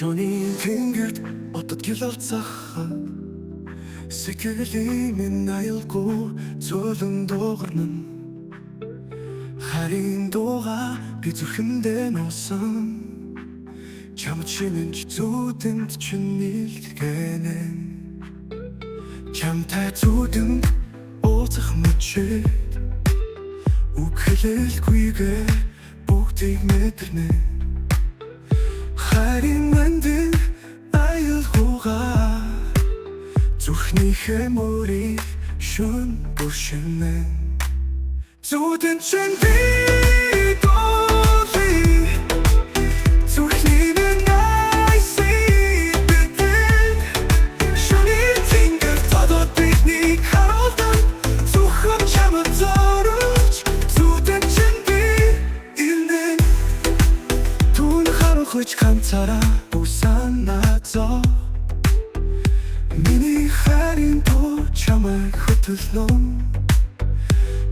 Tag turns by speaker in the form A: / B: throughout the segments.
A: Шөнийн тэнгэрт одод гэл алцахаа сэтгэлийн минь аюулгүй зөөлөн дуугарна. Харин дууга би зүрхэндээ нуусан чамд шинэнч зүудэнд чинь нийлгэнэ. Чамтай зүудэнд ууцах мөчөө үг хэлэлгүйгээ бүгдийг мэдэрнэ. Харин мандин аюулгүйгаа зүрхнийхээ мөрийг шүн бүршинэ. Зүудэнд чинь би дуулъя зүрхний минь айсыг битэн. Шөнийн тэнгэрт одод биднийг харуулдан зөвхөн чамд зориулж зүудэнд чинь би илнэ. Түүн харуулж ганцаараа усанаа миний харин дуу чамайг хөтлөн.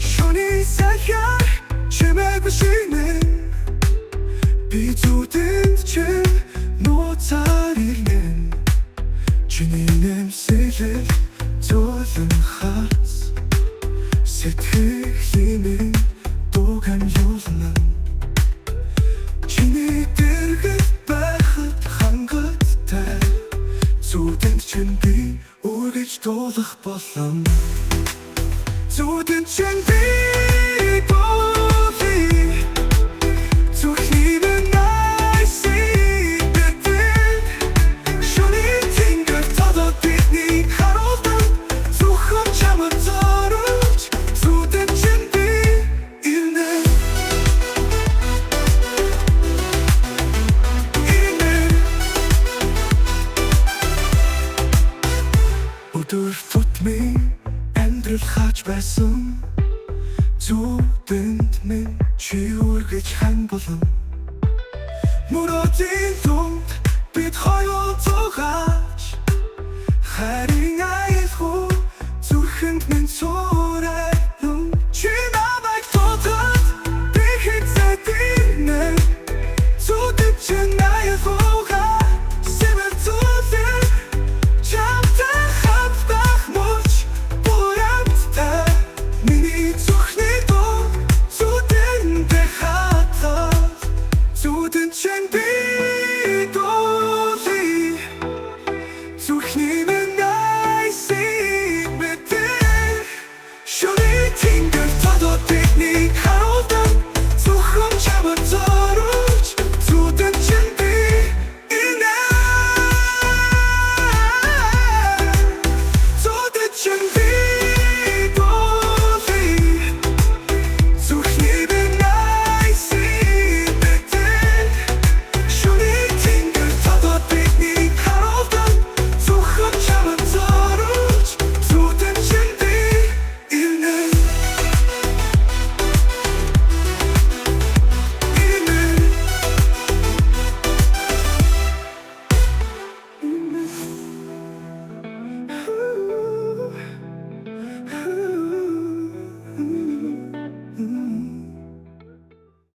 A: Шөнийн саяар чимээг бишинэ. Би зүудэнд чинь нууцаар ирнэ. Чиний нэмсэлэл зөөлөн хаас сэтгэлийн минь дууган юулна. Чиний дэргэд байхад хангалттай зүудэнд чинь би үргэж дуулах болон. Зүудэнд чинь би дуулъя зүрхний минь айсыг битэн. Шөнийн тэнгэрт одод биднийг харуулдан зөвхөн чамд зориулж зүудэнд чинь би илнэ. Өдөр тутмын амьдрал хааж байсан зүудэнд минь чи үргэж хан болон. Мөрөөдлийн дунд бид хоёул зугааж харин аюулгүй зүрхэнд минь цуурайлан. Чи намайг дуудаад би хэцээд ирнэ. Зүудэнд чинь аюулгүйгаа сэмэлцүүлэн чамтай хамт байх мөч буянттай. Миний зүрхний дуу зүудэндээ хатаад зүудэнд чинь би дуулъя зүрхний минь айсыг битэн. Шөнийн тэнгэрт одод биднийг